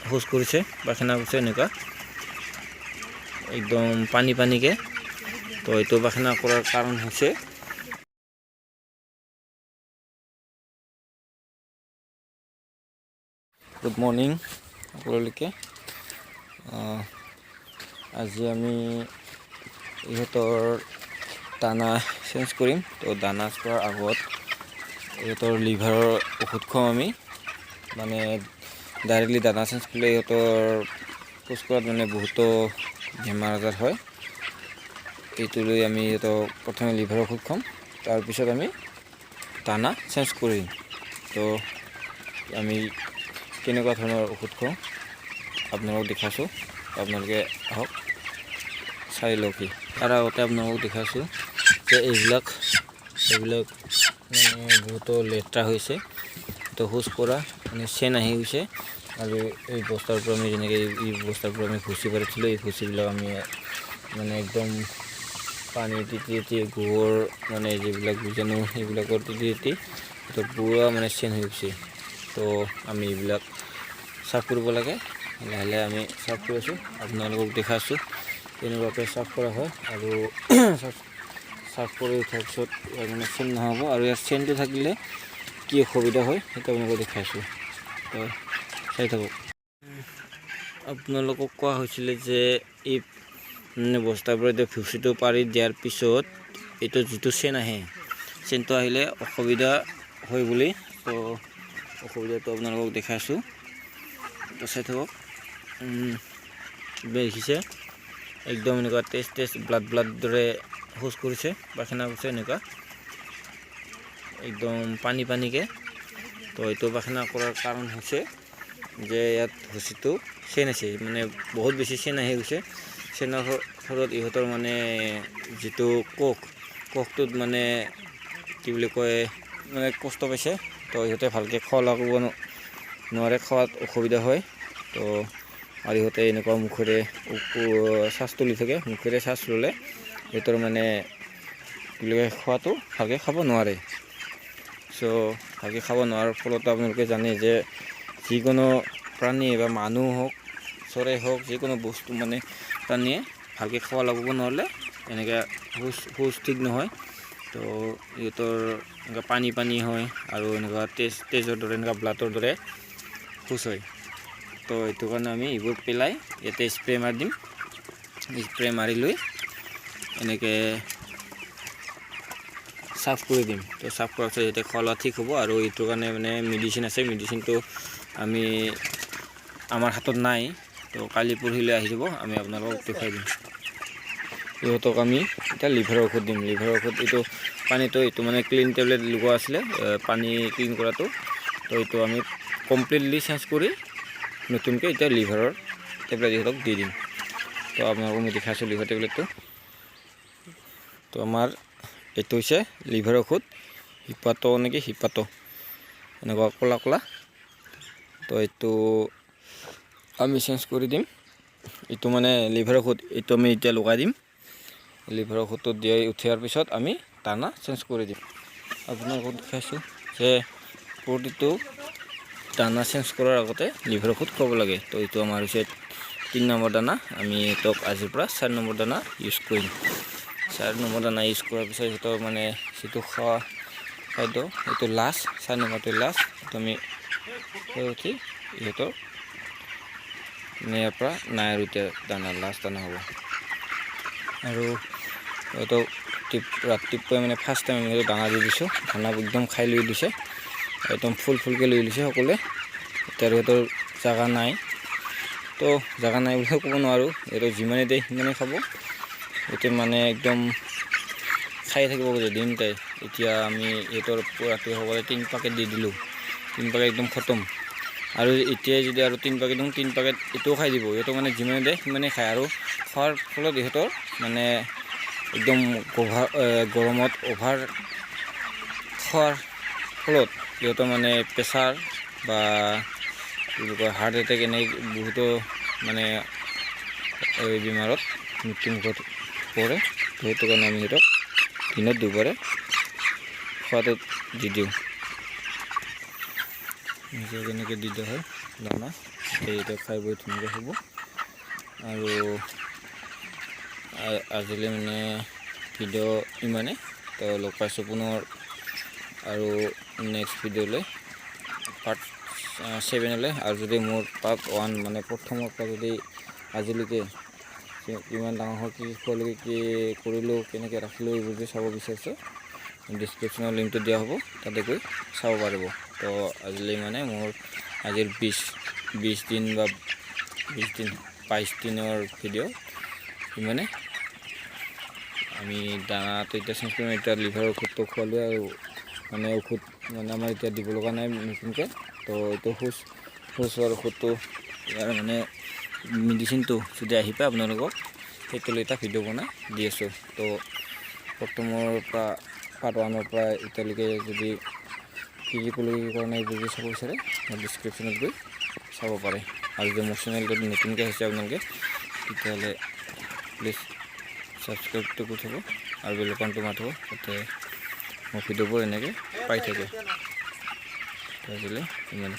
শৌচ কৰিছে পায়খানা কৰিছে এনেকুৱা একদম পানীকে তো এইটো পায়খানা কৰাৰ কাৰণ হৈছে গুড মৰ্নিং সকলোকে আজি আমি ইহঁতৰ দানা চেঞ্জ কৰিম তো দানা কৰাৰ আগত ইহঁতৰ লিভাৰৰ ঔষধ খুৱাম আমি মানে ডাইৰেক্টলি দানা চেঞ্জ কৰিলে ইহঁতৰ শৌচ কৰাত মানে বহুতো বেমাৰ আজাৰ হয় এইটো লৈ আমি ইহঁতক প্ৰথমে লিভাৰৰ ঔষধ খুৱাম তাৰপিছত আমি দানা চেঞ্জ কৰিম তো আমি কেনেকুৱা ধৰণৰ ঔষধ খুৱাওঁ আপোনালোকক দেখাইছোঁ আপোনালোকে আহক চাই লওক তাৰ আগতে আপোনালোকক দেখাইছোঁ যে এইবিলাক মানে বহুতো লেতেৰা হৈছে তো শৌচ কৰা মানে চেন আহি গৈছে আৰু এই বস্তাৰ পৰা আমি যেনেকৈ এই বস্তাৰ পৰা আমি ভুচি পাৰিছিলোঁ এই ভুচিবিলাক আমি মানে একদম পানী তিতি গোবৰ মানে যিবিলাক বীজাণু সেইবিলাকৰ তিতি তো পুৰা মানে চেন হৈ গৈছে তো আমি এইবিলাক চাফ কৰিব লাগে লাহে লাহে আমি চাফ কৰি আছোঁ আপোনালোকক দেখাইছোঁ কেনেকুৱাকৈ চাফ কৰা হয় আৰু চাফ কৰি উঠাৰ পিছত মানে চেন নহ'ব আৰু ইয়াৰ চেনটো থাকিলে কি অসুবিধা হয় সেইটো আপোনালোকক দেখাইছোঁ তো চাই থাকক আপোনালোকক কোৱা হৈছিলে যে এই বস্তাৰ পৰা এতিয়া ভুচিটো পাৰি দিয়াৰ পিছত এইটো যিটো চেন আহে চেনটো আহিলে অসুবিধা হয় বুলি তো অসুবিধাটো আপোনালোকক দেখাইছোঁ তো চাই থাকক দেখিছে একদম এনেকুৱা টেষ্ট ব্লাড দৰে শৌচ কৰিছে পায়খানা কৰিছে এনেকুৱা একদম পানীকে তো এইটো পায়খানা কৰাৰ কাৰণ হৈছে যে ইয়াত ভুচিটো চেন আছে মানে বহুত বেছি চেন আহি গৈছে চেনৰ ফলত ইহঁতৰ মানে যিটো কোষটোত মানে কি বুলি কয় মানে কষ্ট পাইছে তো ইহঁতে ভালকৈ খোৱা লোৱা কৰিব নোৱাৰে খোৱাত অসুবিধা হয় তো আৰু ইহঁতে এনেকুৱা মুখেৰে শ্বাস তুলি থাকে মুখেৰে শ্বাস ল'লে ইহঁতৰ মানে কি বুলি কয় খোৱাটো ভালকৈ খাব নোৱাৰে চ' ভালকৈ খাব নোৱাৰাৰ ফলত আপোনালোকে জানে যে যিকোনো প্ৰাণী বা মানুহ হওক চৰাই হওক যিকোনো বস্তু মানে প্ৰাণীয়ে ভালকৈ খাব লাগিব নহ'লে এনেকৈ শৌচ ঠিক নহয় তো ইহঁতৰ এনেকুৱা পানী হয় আৰু এনেকুৱা তেজৰ দৰে এনেকুৱা ব্লাডৰ দৰে শৌচ হয় তো এইটো কাৰণে আমি এইবোৰ পেলাই ইয়াতে স্প্ৰে মাৰি দিম স্প্ৰে মাৰি লৈ এনেকৈ চাফ কৰি দিম তো চাফ কৰাৰ পিছত ইয়াতে খোৱা লোৱা ঠিক হ'ব আৰু এইটোৰ কাৰণে মানে মেডিচিন আছে মেডিচিনটো আমি আমাৰ হাতত নাই তো কালি পৰহিলৈ আহি যাব আমি আপোনালোকক দেখুৱাই দিম ইহঁতক আমি এতিয়া লিভাৰৰ ঔষধ দিম লিভাৰৰ ঔষধ এইটো পানীটো এইটো মানে ক্লিন টেবলেট লগোৱা আছিলে পানী ক্লিন কৰাটো তো এইটো আমি কমপ্লিটলি চেঞ্জ কৰি নতুনকৈ এতিয়া লিভাৰৰ টেবলেট ইহঁতক দি দিম তো আপোনালোকক মই দেখাইছোঁ লিভাৰ টেবলেটটো তো আমাৰ এইটো হৈছে লিভাৰ ঔষধ হিপাটো এনেকুৱা ক'লা তো এইটো আমি চেঞ্জ কৰি দিম এইটো মানে লিভাৰ ঔষধ এইটো আমি এতিয়া লগাই দিম লিভাৰ ঔষধটো দিয়াই উঠাৰ পিছত আমি দানা চেঞ্জ কৰি দিম আপোনালোকক দেখাইছোঁ যে প্ৰতিটো দানা চেঞ্জ কৰাৰ আগতে লিভাৰ ঔষধ খুৱাব লাগে তো এইটো আমাৰ হৈছে 3 নম্বৰ দানা আমি এইটোক আজিৰ পৰা 4 নম্বৰ দানা ইউজ কৰিম 4 নম্বৰ দানা ইউজ কৰাৰ পিছত সিহঁতৰ মানে যিটো খোৱা খাদ্য এইটো লাষ্ট 4 নম্বৰটো লাষ্ট এইটো আমি উঠি ইহঁতৰ মানে ইয়াৰ পৰা নাই আৰু এতিয়া দানা লাষ্ট দানা হ'ব আৰু সিহঁতক ৰাতিপুৱাই মানে ফাৰ্ষ্ট টাইম আমি দানা দি দিছোঁ দানা একদম খাই লৈ দিছে একদম ফুলকৈ লৈ লৈছে সকলোৱে এতিয়া সিহঁতৰ জাগা নাই তো জাগা নাই বুলিও ক'ব নোৱাৰোঁ সিহঁতক যিমানে দিয়ে সিমানে খাব সিহঁতে মানে একদম খাই থাকিব খোজে দিনটাই এতিয়া আমি সিহঁতৰ ৰাতি সকলোৱে 3 পেকেট দি দিলোঁ 3 পেকেট একদম খতম আৰু এতিয়াই যদি আৰু 3 পেকেট দিওঁ 3 পেকেট এইটোও খাই দিব সিহঁতক মানে যিমানে দিয়ে সিমানেই খায় আৰু খোৱাৰ ফলত ইহঁতৰ মানে একদম গৰমত অভাৰ খোৱাৰ ফলত সিহঁতৰ মানে প্ৰেছাৰ বা কি বুলি কয় হাৰ্ট এটেক এনে বহুতো মানে এই বেমাৰত মৃত্যুমুখত পৰে সেইটো কাৰণে আমি সিহঁতক দিনত দুবাৰে খোৱাটো দি দিওঁ নিজে কেনেকৈ দি দিয়া হয় দানা এতিয়া খাই বৈ ধুনীয়াকৈ হ'ব। আৰু আজিলৈ মানে ভিডিঅ' ইমানে। তো লগ পাইছোঁ পুনৰ আৰু নেক্সট ভিডিঅ'লৈ পাৰ্ট 7লৈ। আৰু যদি মোৰ পাৰ্ট 1 মানে প্ৰথমৰ পৰা যদি আজিলৈকে কিমান ডাঙৰ হ'ল, কি খোৱালৈকে কি কৰিলোঁ, কেনেকৈ ৰাখিলোঁ, এইবোৰ যদি চাব বিচাৰিছে ডিছক্ৰিপশ্যনৰ লিংকটো দিয়া হ'ব, তাতে গৈ চাব পাৰিব। তো আজিলৈ মানে মোৰ আজিৰ 20 দিন বা 22 দিনৰ ভিডিঅ' ইমানে। আমি দানাটো এতিয়া চেঞ্জ কৰিম। এতিয়া লিভাৰৰ ঔষধটো খোৱালোঁ আৰু মানে ঔষধ মানে আমাৰ এতিয়া দিব লগা নাই নতুনকৈ। তো এইটো শৌচ হোৱাৰ ঔষধটো ইয়াৰ মানে মেডিচিনটো যদি আহি পায় আপোনালোকক সেইটো লৈ এটা ভিডিঅ' বনাই দি আছোঁ। তো প্ৰথমৰ পৰা পাৰ্ট 1ৰ পৰা এতিয়ালৈকে যদি কি ক'লৈকে কৰা নাই যদি চাব বিচাৰে ডিছক্ৰিপশ্যনত গৈ চাব পাৰে। আৰু যদি মোৰ চেনেলটো নতুনকৈ আহিছে আপোনালোকে তেতিয়াহ'লে প্লিজ ছাবস্ক্ৰাইবটো কৰি থ'ব আৰু বেল আইকনটো মাৰি থ'ব, যাতে মোৰ ভিডিঅ'বোৰ এনেকৈ পাই থাকে। আজিলৈ ইমানে।